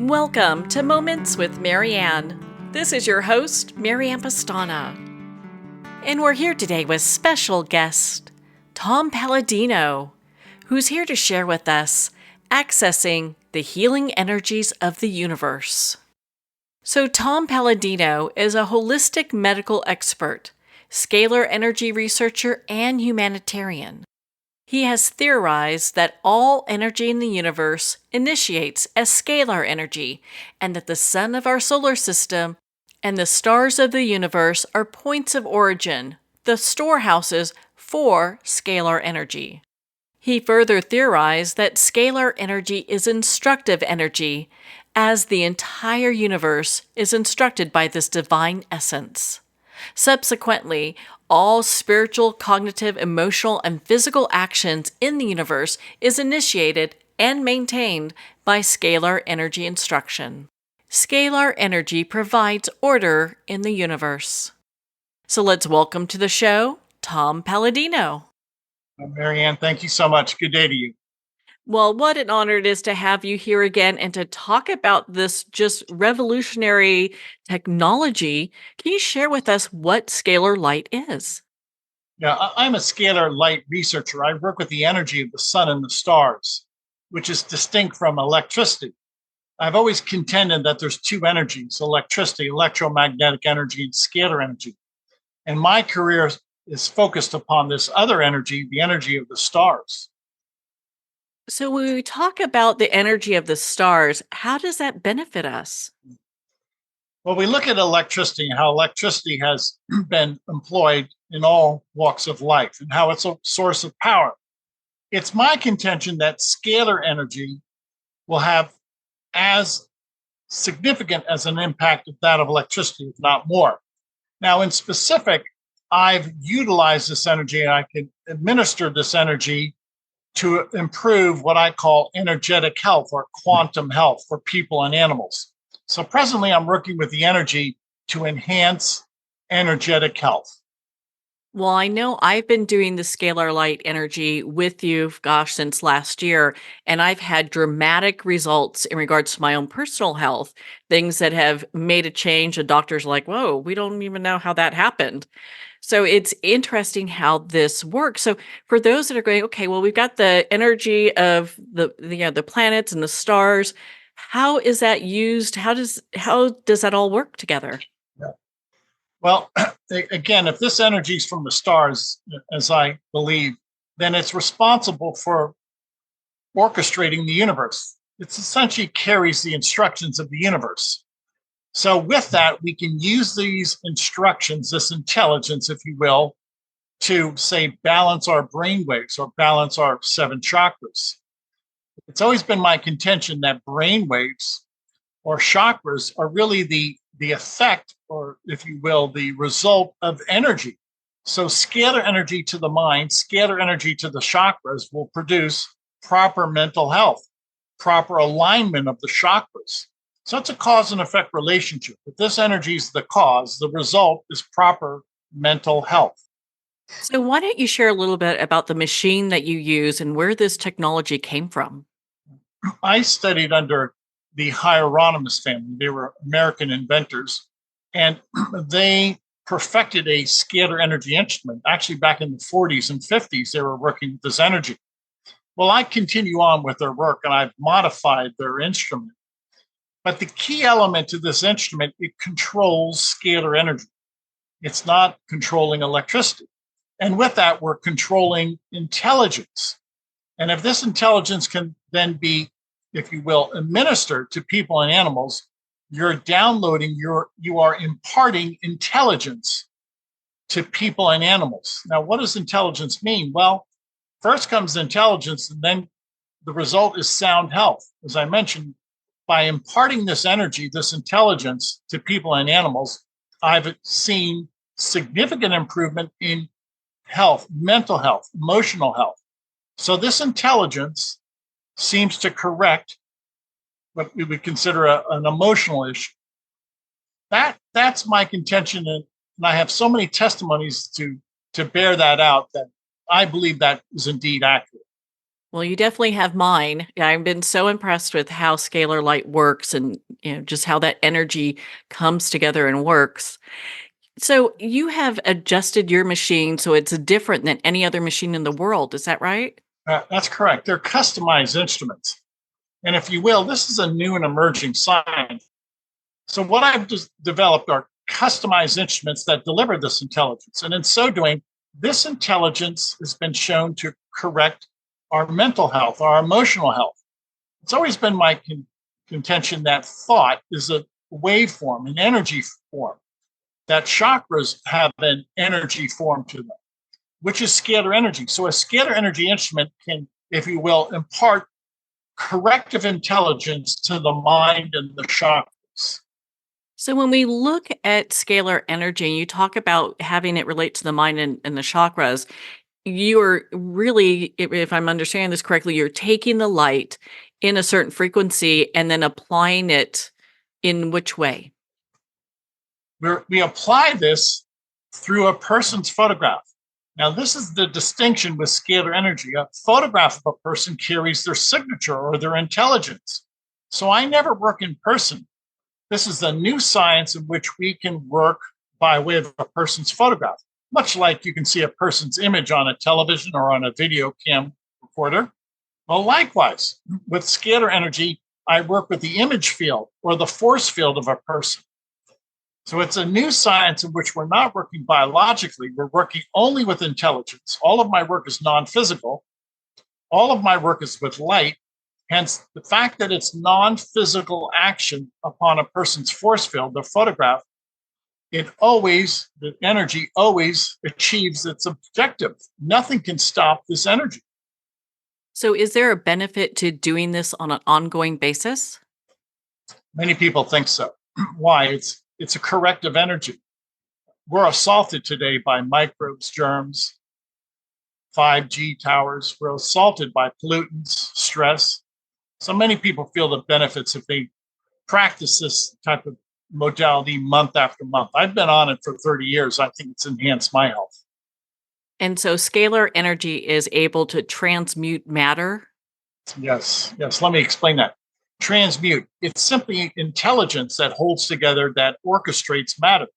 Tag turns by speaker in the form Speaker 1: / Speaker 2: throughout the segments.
Speaker 1: Welcome to Moments with Marianne. This is your host, Marianne Pastana. And we're here today with special guest, Tom Paladino, who's here to share with us accessing the healing energies of the universe. So Tom Paladino is a holistic medical expert, scalar energy researcher, and humanitarian. He has theorized that all energy in the universe initiates as scalar energy, and that the sun of our solar system and the stars of the universe are points of origin, the storehouses for scalar energy. He further theorized that scalar energy is instructive energy, as the entire universe is instructed by this divine essence. Subsequently, all spiritual, cognitive, emotional, and physical actions in the universe is initiated and maintained by scalar energy instruction. Scalar energy provides order in the universe. So let's welcome to the show, Tom Paladino.
Speaker 2: Marianne, thank you so much. Good day to you.
Speaker 1: Well, what an honor it is to have you here again and to talk about this just revolutionary technology. Can you share with us what scalar light is?
Speaker 2: Yeah, I'm a scalar light researcher. I work with the energy of the sun and the stars, which is distinct from electricity. I've always contended that there's two energies: electricity, electromagnetic energy, and scalar energy. And my career is focused upon this other energy, the energy of the stars.
Speaker 1: So, when we talk about the energy of the stars, how does that benefit us?
Speaker 2: Well, we look at electricity and how electricity has been employed in all walks of life and how it's a source of power. It's my contention that scalar energy will have as significant as an impact of that of electricity, if not more. Now, in specific, I've utilized this energy and I can administer this energy to improve what I call energetic health or quantum health for people and animals. So presently, I'm working with the energy to enhance energetic health.
Speaker 1: Well, I know I've been doing the scalar light energy with you, gosh, since last year, and I've had dramatic results in regards to my own personal health, things that have made a change. The doctor's like, whoa, we don't even know how that happened. So it's interesting how this works. So for those that are going, okay, well, we've got the energy of the planets and the stars. How is that used? How does that all work together?
Speaker 2: Yeah. Well, again, if this energy is from the stars, as I believe, then it's responsible for orchestrating the universe. It essentially carries the instructions of the universe. So, with that, we can use these instructions, this intelligence, if you will, to say balance our brain waves or balance our seven chakras. It's always been my contention that brain waves or chakras are really the effect, or if you will, the result of energy. So, scalar energy to the mind, scalar energy to the chakras will produce proper mental health, proper alignment of the chakras. So it's a cause and effect relationship. If this energy is the cause, the result is proper mental health.
Speaker 1: So why don't you share a little bit about the machine that you use and where this technology came from?
Speaker 2: I studied under the Hieronymus family. They were American inventors, and they perfected a scalar energy instrument. Actually, back in the 40s and 50s, they were working with this energy. Well, I continue on with their work, and I've modified their instrument. But the key element to this instrument, it controls scalar energy. It's not controlling electricity. And with that, we're controlling intelligence. And if this intelligence can then be, if you will, administered to people and animals, you're downloading, you are imparting intelligence to people and animals. Now, what does intelligence mean? Well, first comes intelligence, and then the result is sound health. As I mentioned, by imparting this energy, this intelligence to people and animals, I've seen significant improvement in health, mental health, emotional health. So this intelligence seems to correct what we would consider an emotional issue. That's my contention, and I have so many testimonies to bear that out that I believe that is indeed accurate.
Speaker 1: Well, you definitely have mine. Yeah, I've been so impressed with how scalar light works and just how that energy comes together and works. So you have adjusted your machine so it's different than any other machine in the world. Is that right?
Speaker 2: That's correct. They're customized instruments. And if you will, this is a new and emerging science. So, what I've just developed are customized instruments that deliver this intelligence. And in so doing, this intelligence has been shown to correct our mental health, our emotional health. It's always been my contention that thought is a waveform, an energy form, that chakras have an energy form to them, which is scalar energy. So, a scalar energy instrument can, if you will, impart corrective intelligence to the mind and the chakras.
Speaker 1: So when we look at scalar energy, and you talk about having it relate to the mind and the chakras, you're really, if I'm understanding this correctly, you're taking the light in a certain frequency and then applying it in which way?
Speaker 2: We apply this through a person's photograph. Now, this is the distinction with scalar energy. A photograph of a person carries their signature or their intelligence. So I never work in person. This is a new science in which we can work by way of a person's photograph, much like you can see a person's image on a television or on a video cam recorder. Well, likewise, with scalar energy, I work with the image field or the force field of a person. So it's a new science in which we're not working biologically, we're working only with intelligence. All of my work is non physical, all of my work is with light. Hence, the fact that it's non physical action upon a person's force field, the photograph, the energy always achieves its objective. Nothing can stop this energy.
Speaker 1: So is there a benefit to doing this on an ongoing basis?
Speaker 2: Many people think so. Why? It's a corrective energy. We're assaulted today by microbes, germs, 5G towers. We're assaulted by pollutants, stress. So many people feel the benefits if they practice this type of modality month after month. I've been on it for 30 years. I think it's enhanced my health.
Speaker 1: And so scalar energy is able to transmute matter.
Speaker 2: Yes, yes. Let me explain that. Transmute, it's simply intelligence that holds together, that orchestrates matter.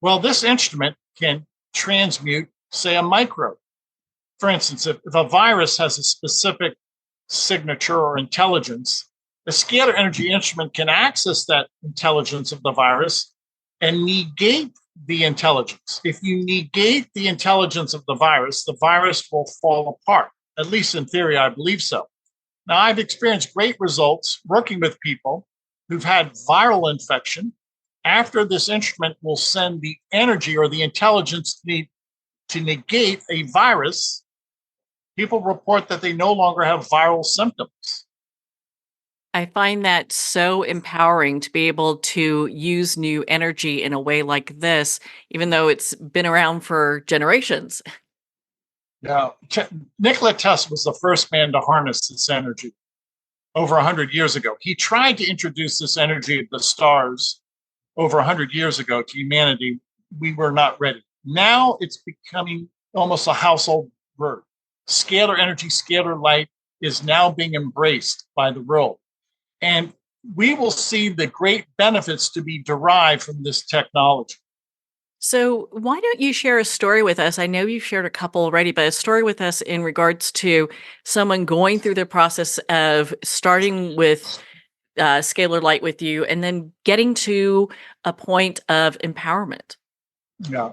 Speaker 2: Well, this instrument can transmute, say, a microbe. For instance, if a virus has a specific signature or intelligence, the scalar energy instrument can access that intelligence of the virus and negate the intelligence. If you negate the intelligence of the virus will fall apart. At least in theory, I believe so. Now, I've experienced great results working with people who've had viral infection. After this instrument will send the energy or the intelligence to negate a virus, people report that they no longer have viral symptoms.
Speaker 1: I find that so empowering to be able to use new energy in a way like this, even though it's been around for generations.
Speaker 2: Now, Nikola Tesla was the first man to harness this energy over 100 years ago. He tried to introduce this energy of the stars over 100 years ago to humanity. We were not ready. Now it's becoming almost a household word. Scalar energy, scalar light is now being embraced by the world. And we will see the great benefits to be derived from this technology.
Speaker 1: So, why don't you share a story with us? I know you've shared a couple already, but a story with us in regards to someone going through the process of starting with scalar light with you and then getting to a point of empowerment.
Speaker 2: Yeah.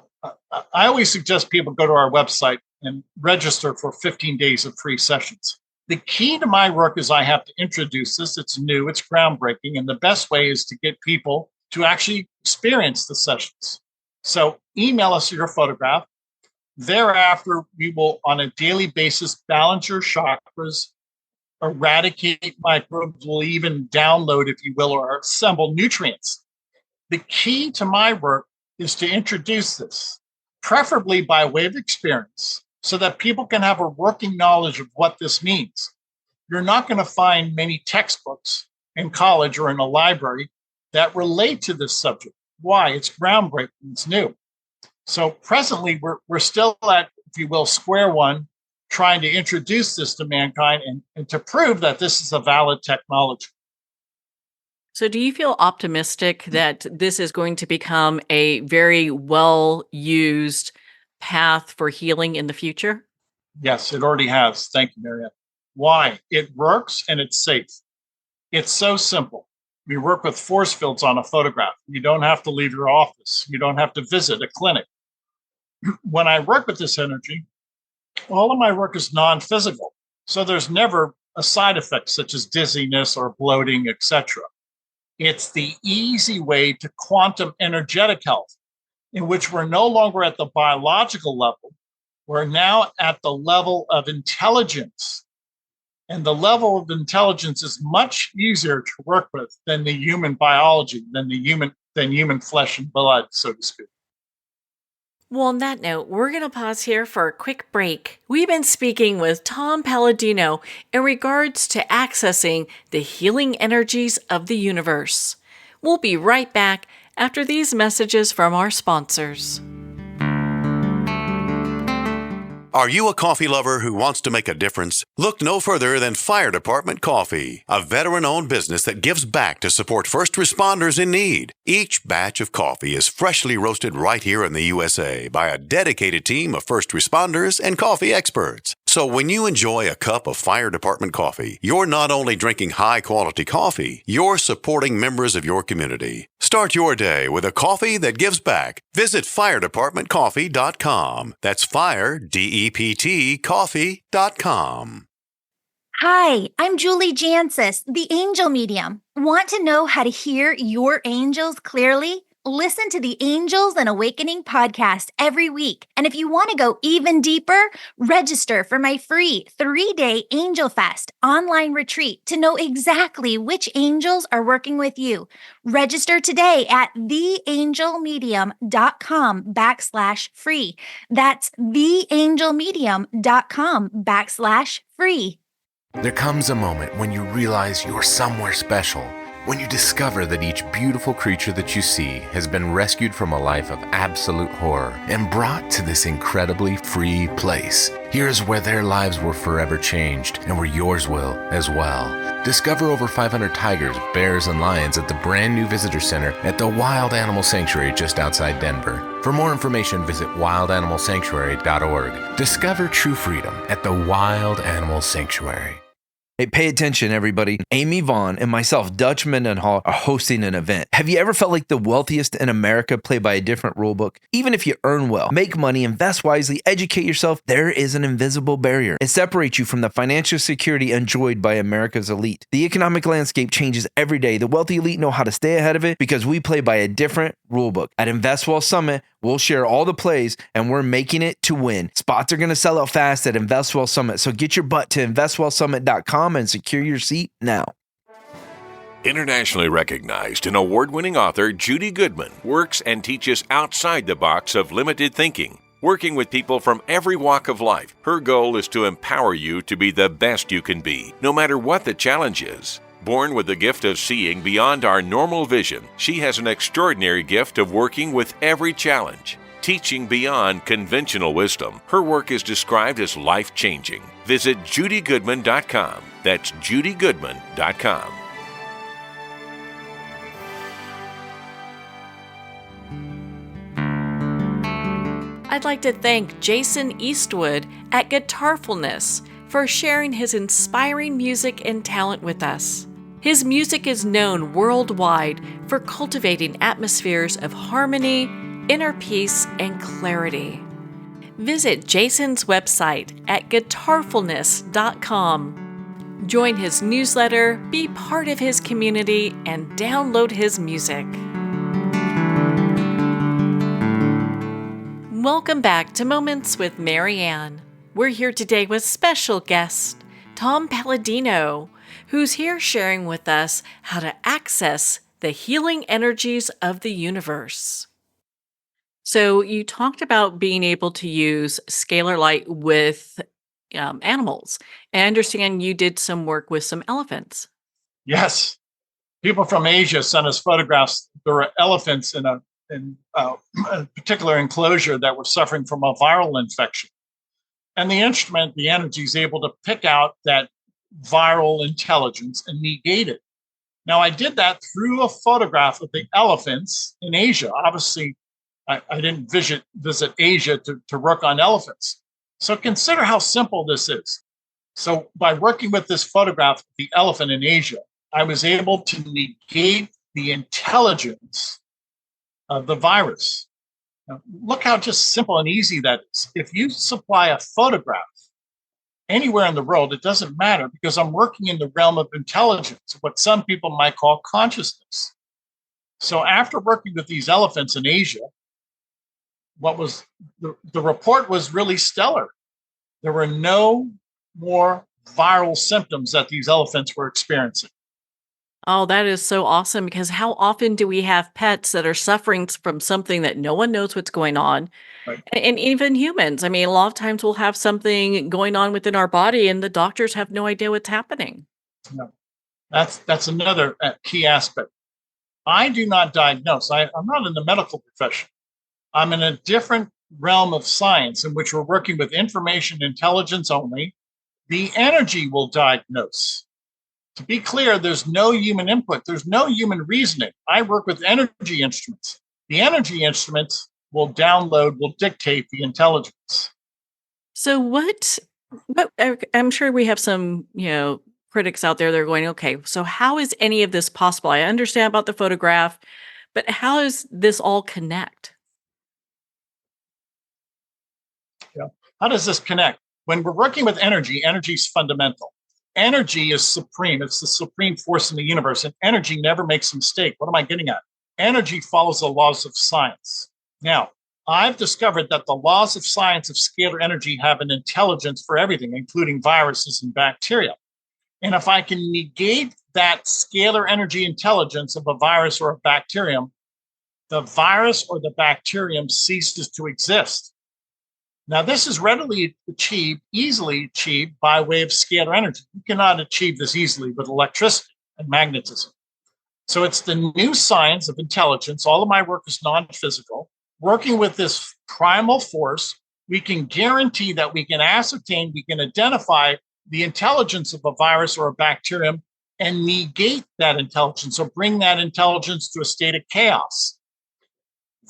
Speaker 2: I always suggest people go to our website and register for 15 days of free sessions. The key to my work is I have to introduce this. It's new, it's groundbreaking, and the best way is to get people to actually experience the sessions. So email us your photograph. Thereafter, we will, on a daily basis, balance your chakras, eradicate microbes, we'll even download, if you will, or assemble nutrients. The key to my work is to introduce this, preferably by way of experience, so that people can have a working knowledge of what this means. You're not going to find many textbooks in college or in a library that relate to this subject. Why? It's groundbreaking, it's new. So presently, we're still at, if you will, square one trying to introduce this to mankind and to prove that this is a valid technology.
Speaker 1: So, do you feel optimistic that this is going to become a very well used path for healing in the future?
Speaker 2: Yes, it already has. Thank you, Marianne. Why? It works and it's safe. It's so simple. We work with force fields on a photograph. You don't have to leave your office. You don't have to visit a clinic. When I work with this energy, all of my work is non-physical. So there's never a side effect such as dizziness or bloating, etc. It's the easy way to quantum energetic health, in which we're no longer at the biological level. We're now at the level of intelligence. And the level of intelligence is much easier to work with than the human biology, than human flesh and blood, so to speak.
Speaker 1: Well, on that note, we're going to pause here for a quick break. We've been speaking with Tom Paladino in regards to accessing the healing energies of the universe. We'll be right back after these messages from our sponsors.
Speaker 3: Are you a coffee lover who wants to make a difference? Look no further than Fire Department Coffee, a veteran-owned business that gives back to support first responders in need. Each batch of coffee is freshly roasted right here in the USA by a dedicated team of first responders and coffee experts. So when you enjoy a cup of Fire Department coffee, you're not only drinking high-quality coffee, you're supporting members of your community. Start your day with a coffee that gives back. Visit firedepartmentcoffee.com. That's fire, DEPT, coffee.com.
Speaker 4: Hi, I'm Julie Jansis, the angel medium. Want to know how to hear your angels clearly? Listen to the Angels and Awakening podcast every week. And if you want to go even deeper, register for my free 3-day Angel Fest online retreat to know exactly which angels are working with you. Register today at theangelmedium.com/free. That's theangelmedium.com/free.
Speaker 5: There comes a moment when you realize you're somewhere special. When you discover that each beautiful creature that you see has been rescued from a life of absolute horror and brought to this incredibly free place. Here's where their lives were forever changed and where yours will as well. Discover over 500 tigers, bears, and lions at the brand new visitor center at the Wild Animal Sanctuary just outside Denver. For more information, visit wildanimalsanctuary.org. Discover true freedom at the Wild Animal Sanctuary.
Speaker 6: Hey, pay attention, everybody. Amy Vaughn and myself, Dutch Mendenhall, are hosting an event. Have you ever felt like the wealthiest in America play by a different rule book? Even if you earn well, make money, invest wisely, educate yourself, there is an invisible barrier. It separates you from the financial security enjoyed by America's elite. The economic landscape changes every day. The wealthy elite know how to stay ahead of it because we play by a different rule book. At InvestWell Summit, we'll share all the plays, and we're making it to win. Spots are going to sell out fast at InvestWell Summit, so get your butt to investwellsummit.com and secure your seat now.
Speaker 7: Internationally recognized and award-winning author Judy Goodman works and teaches outside the box of limited thinking. Working with people from every walk of life, her goal is to empower you to be the best you can be, no matter what the challenge is. Born with the gift of seeing beyond our normal vision, she has an extraordinary gift of working with every challenge. Teaching beyond conventional wisdom, her work is described as life-changing. Visit judygoodman.com. That's judygoodman.com.
Speaker 1: I'd like to thank Jason Eastwood at Guitarfulness for sharing his inspiring music and talent with us. His music is known worldwide for cultivating atmospheres of harmony, inner peace, and clarity. Visit Jason's website at guitarfulness.com. Join his newsletter, be part of his community, and download his music. Welcome back to Moments with Marianne. We're here today with special guest, Tom Paladino, who's here sharing with us how to access the healing energies of the universe. So you talked about being able to use scalar light with animals. I understand you did some work with some elephants.
Speaker 2: Yes. People from Asia sent us photographs. There were elephants in a particular enclosure that were suffering from a viral infection. And the instrument, the energy, is able to pick out that viral intelligence and negate it. Now, I did that through a photograph of the elephants in Asia. Obviously, I didn't visit Asia to work on elephants. So consider how simple this is. So by working with this photograph of the elephant in Asia, I was able to negate the intelligence of the virus. Now, look how just simple and easy that is. If you supply a photograph anywhere in the world, it doesn't matter because I'm working in the realm of intelligence, what some people might call consciousness. So after working with these elephants in Asia, what was the report was really stellar. There were no more viral symptoms that these elephants were experiencing.
Speaker 1: Oh, that is so awesome because how often do we have pets that are suffering from something that no one knows what's going on?
Speaker 2: Right?
Speaker 1: And even humans. I mean, a lot of times we'll have something going on within our body and the doctors have no idea what's happening.
Speaker 2: No, that's another key aspect. I do not diagnose. I'm not in the medical profession. I'm in a different realm of science in which we're working with information intelligence only. The energy will diagnose. To be clear, there's no human input. There's no human reasoning. I work with energy instruments. The energy instruments will dictate the intelligence.
Speaker 1: So I'm sure we have some, critics out there that are going, okay, so how is any of this possible? I understand about the photograph, but how does this all connect?
Speaker 2: Yeah. How does this connect? When we're working with energy, energy is fundamental. Energy is supreme. It's the supreme force in the universe, and energy never makes a mistake. What am I getting at? Energy follows the laws of science. Now, I've discovered that the laws of science of scalar energy have an intelligence for everything, including viruses and bacteria. And if I can negate that scalar energy intelligence of a virus or a bacterium, the virus or the bacterium ceases to exist. Now, this is easily achieved by way of scalar energy. You cannot achieve this easily with electricity and magnetism. So it's the new science of intelligence. All of my work is non-physical. Working with this primal force, we can guarantee that we can identify the intelligence of a virus or a bacterium and negate that intelligence or bring that intelligence to a state of chaos.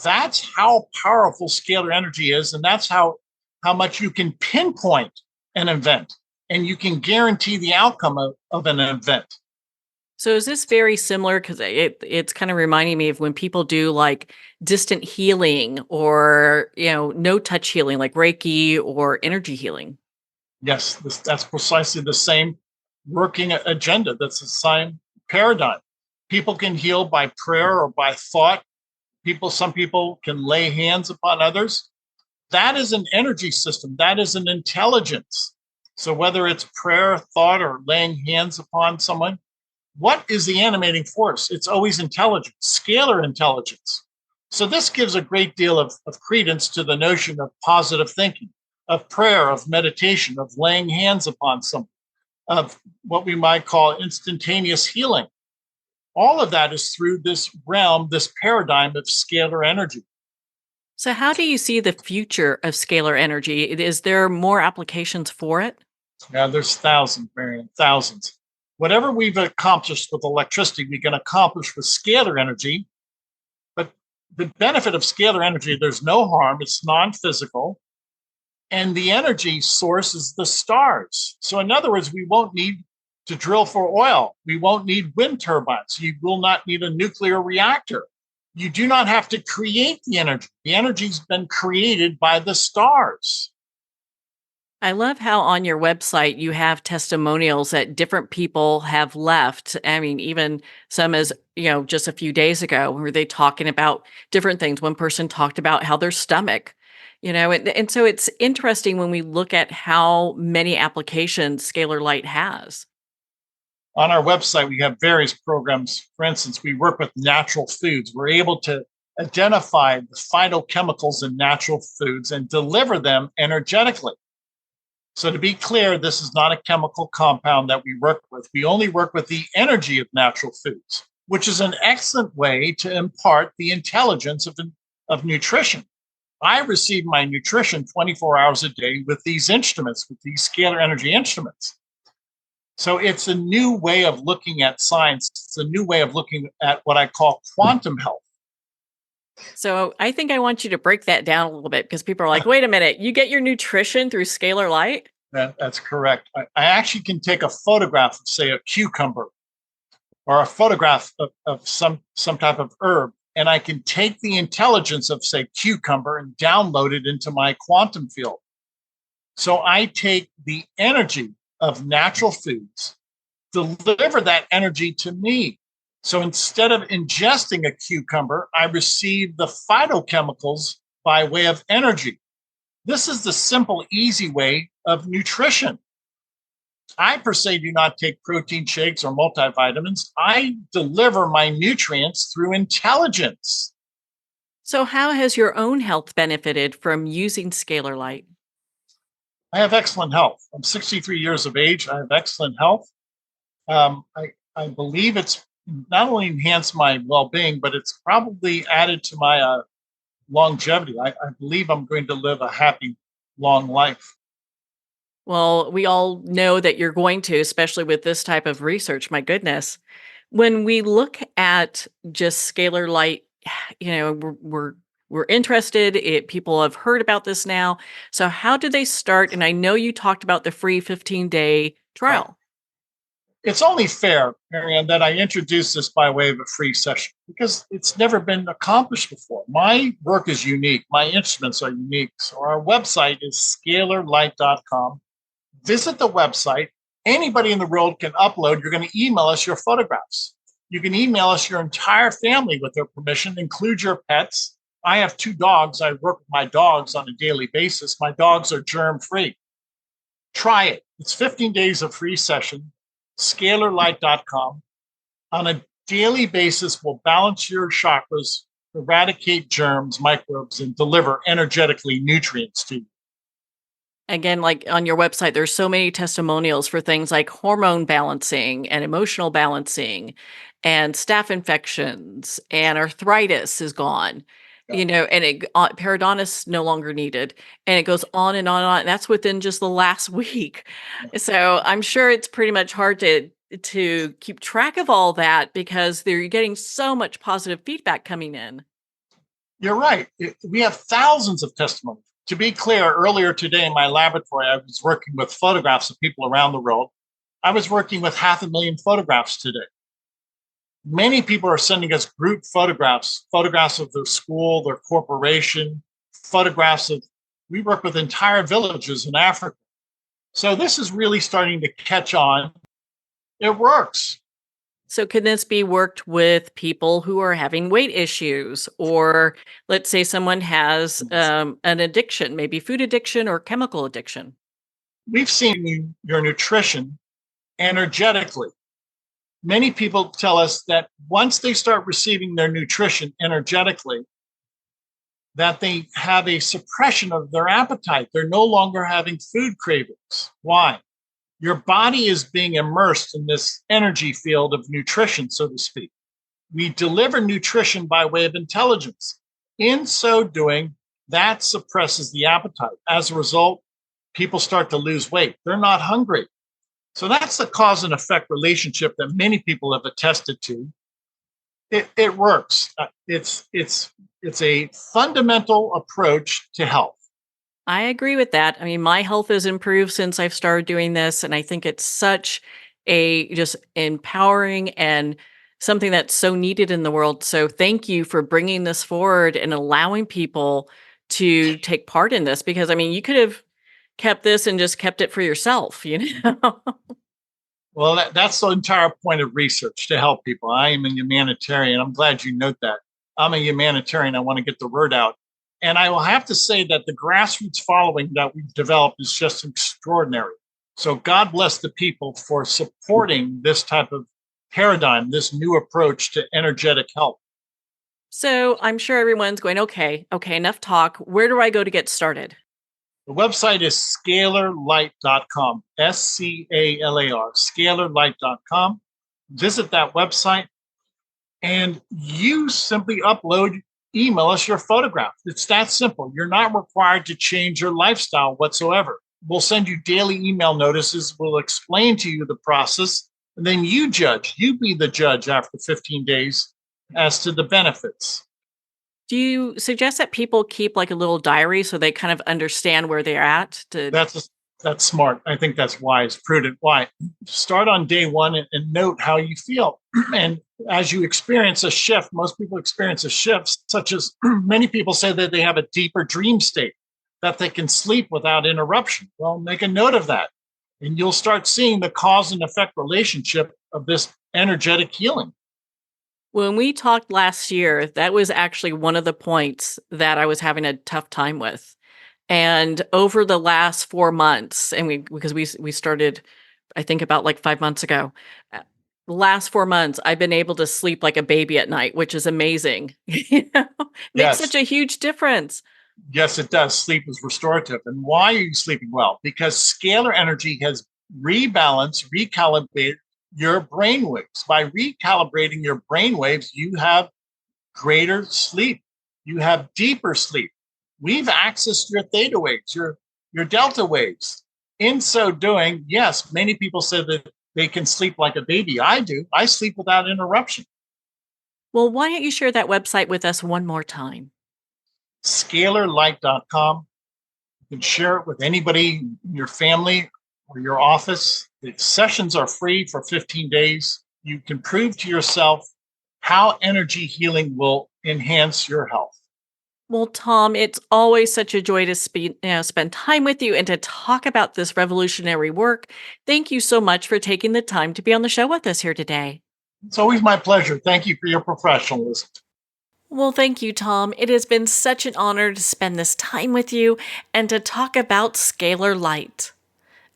Speaker 2: That's how powerful scalar energy is, and that's how much you can pinpoint an event and you can guarantee the outcome of an event.
Speaker 1: So is this very similar? Because it's kind of reminding me of when people do like distant healing or, no touch healing like Reiki or energy healing.
Speaker 2: Yes, that's precisely the same working agenda. That's the same paradigm. People can heal by prayer or by thought. Some people can lay hands upon others. That is an energy system. That is an intelligence. So whether it's prayer, thought, or laying hands upon someone, what is the animating force? It's always intelligence, scalar intelligence. So this gives a great deal of credence to the notion of positive thinking, of prayer, of meditation, of laying hands upon someone, of what we might call instantaneous healing. All of that is through this realm, this paradigm of scalar energy.
Speaker 1: So how do you see the future of scalar energy? Is there more applications for it?
Speaker 2: Yeah, there's thousands, Marianne, thousands. Whatever we've accomplished with electricity, we can accomplish with scalar energy. But the benefit of scalar energy, there's no harm. It's non-physical. And the energy source is the stars. So in other words, we won't need to drill for oil. We won't need wind turbines. You will not need a nuclear reactor. You do not have to create the energy. The energy's been created by the stars.
Speaker 1: I love how on your website you have testimonials that different people have left. I mean, even some as, just a few days ago, were they talking about different things? One person talked about how their stomach, and so it's interesting when we look at how many applications Scalar Light has.
Speaker 2: On our website, we have various programs. For instance, we work with natural foods. We're able to identify the phytochemicals in natural foods and deliver them energetically. So to be clear, this is not a chemical compound that we work with. We only work with the energy of natural foods, which is an excellent way to impart the intelligence of nutrition. I receive my nutrition 24 hours a day with these instruments, with these scalar energy instruments. So it's a new way of looking at science. It's a new way of looking at what I call quantum health.
Speaker 1: So I think I want you to break that down a little bit because people are like, wait a minute, you get your nutrition through scalar light?
Speaker 2: That's correct. I actually can take a photograph of, say, a cucumber or a photograph of some type of herb, and I can take the intelligence of, say, cucumber and download it into my quantum field. So I take the energy of natural foods, deliver that energy to me. So instead of ingesting a cucumber, I receive the phytochemicals by way of energy. This is the simple, easy way of nutrition. I, per se, do not take protein shakes or multivitamins. I deliver my nutrients through intelligence.
Speaker 1: So how has your own health benefited from using scalar light?
Speaker 2: I have excellent health. I'm 63 years of age. I have excellent health. I believe it's not only enhanced my well-being, but it's probably added to my longevity. I believe I'm going to live a happy, long life.
Speaker 1: Well, we all know that you're going to, especially with this type of research. My goodness. When we look at just scalar light, we're interested. People have heard about this now. So how do they start? And I know you talked about the free 15-day trial.
Speaker 2: It's only fair, Marianne, that I introduce this by way of a free session because it's never been accomplished before. My work is unique. My instruments are unique. So our website is scalarlight.com. Visit the website. Anybody in the world can upload. You're going to email us your photographs. You can email us your entire family with their permission, include your pets. I have 2 dogs. I work with my dogs on a daily basis. My dogs are germ-free. Try it. It's 15 days of free session. Scalarlight.com. On a daily basis, will balance your chakras, eradicate germs, microbes, and deliver energetically nutrients to you.
Speaker 1: Again, like on your website, there's so many testimonials for things like hormone balancing and emotional balancing and staph infections and arthritis is gone, and periodontitis no longer needed. And it goes on and on and on. And that's within just the last week. So I'm sure it's pretty much hard to keep track of all that because you're getting so much positive feedback coming in.
Speaker 2: You're right. We have thousands of testimonies. To be clear, earlier today in my laboratory, I was working with photographs of people around the world. I was working with 500,000 photographs today. Many people are sending us group photographs of their school, their corporation, we work with entire villages in Africa. So this is really starting to catch on. It works.
Speaker 1: So can this be worked with people who are having weight issues, or let's say someone has an addiction, maybe food addiction or chemical addiction?
Speaker 2: We've seen your nutrition energetically. Many people tell us that once they start receiving their nutrition energetically, that they have a suppression of their appetite. They're no longer having food cravings. Why? Your body is being immersed in this energy field of nutrition, so to speak. We deliver nutrition by way of intelligence. In so doing, that suppresses the appetite. As a result, people start to lose weight. They're not hungry. So that's the cause and effect relationship that many people have attested to. It works. It's a fundamental approach to health.
Speaker 1: I agree with that. I mean, my health has improved since I've started doing this, and I think it's such a just empowering and something that's so needed in the world. So thank you for bringing this forward and allowing people to take part in this, because I mean, you could have kept this and just kept it for yourself,
Speaker 2: Well, that's the entire point of research, to help people. I am a humanitarian. I'm glad you note that. I'm a humanitarian. I want to get the word out. And I will have to say that the grassroots following that we've developed is just extraordinary. So God bless the people for supporting this type of paradigm, this new approach to energetic health.
Speaker 1: So I'm sure everyone's going, okay, enough talk. Where do I go to get started?
Speaker 2: The website is scalarlight.com, SCALAR, scalarlight.com. Visit that website and you simply upload email us your photograph. It's that simple. You're not required to change your lifestyle whatsoever. We'll send you daily email notices. We'll explain to you the process, and then you judge. You be the judge after 15 days as to the benefits.
Speaker 1: Do you suggest that people keep like a little diary so they kind of understand where they're at?
Speaker 2: That's smart. I think that's wise, prudent. Why? Start on day one and note how you feel. And as you experience a shift, most people experience a shift, such as many people say that they have a deeper dream state, that they can sleep without interruption. Well, make a note of that. And you'll start seeing the cause and effect relationship of this energetic healing.
Speaker 1: When we talked last year, that was actually one of the points that I was having a tough time with. And over the last 4 months, and because we started, I think about like 5 months ago, the last 4 months, I've been able to sleep like a baby at night, which is amazing. Makes
Speaker 2: Yes.
Speaker 1: such a huge difference.
Speaker 2: Yes, it does. Sleep is restorative. And why are you sleeping well? Because scalar energy has rebalanced, recalibrated your brain waves. By recalibrating your brain waves, you have greater sleep. You have deeper sleep. We've accessed your theta waves, your delta waves. In so doing, yes, many people say that they can sleep like a baby. I do. I sleep without interruption.
Speaker 1: Well, why don't you share that website with us one more time?
Speaker 2: Scalarlight.com. You can share it with anybody in your family or your office. The sessions are free for 15 days. You can prove to yourself how energy healing will enhance your health.
Speaker 1: Well, Tom, it's always such a joy to spend time with you and to talk about this revolutionary work. Thank you so much for taking the time to be on the show with us here today.
Speaker 2: It's always my pleasure. Thank you for your professionalism.
Speaker 1: Well, thank you, Tom. It has been such an honor to spend this time with you and to talk about Scalar Light.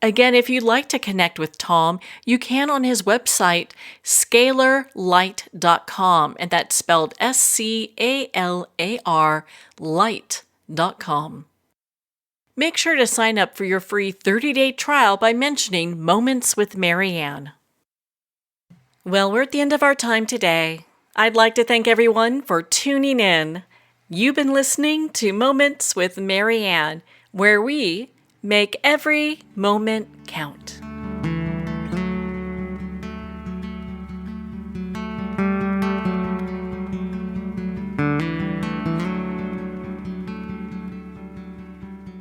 Speaker 1: Again, if you'd like to connect with Tom, you can on his website, scalarlight.com, and that's spelled SCALAR light.com. Make sure to sign up for your free 30-day trial by mentioning Moments with Marianne. Well, we're at the end of our time today. I'd like to thank everyone for tuning in. You've been listening to Moments with Marianne, where we make every moment count.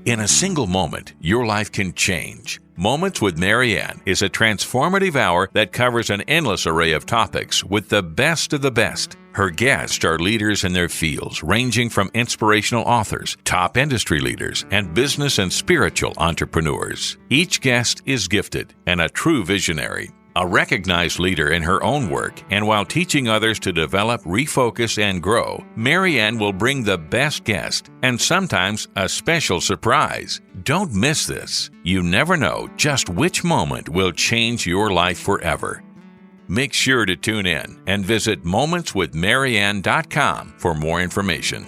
Speaker 7: In a single moment, your life can change. Moments with Marianne is a transformative hour that covers an endless array of topics with the best of the best. Her guests are leaders in their fields, ranging from inspirational authors, top industry leaders, and business and spiritual entrepreneurs. Each guest is gifted and a true visionary, a recognized leader in her own work, and while teaching others to develop, refocus, and grow, Marianne will bring the best guest and sometimes a special surprise. Don't miss this. You never know just which moment will change your life forever. Make sure to tune in and visit momentswithmarianne.com for more information.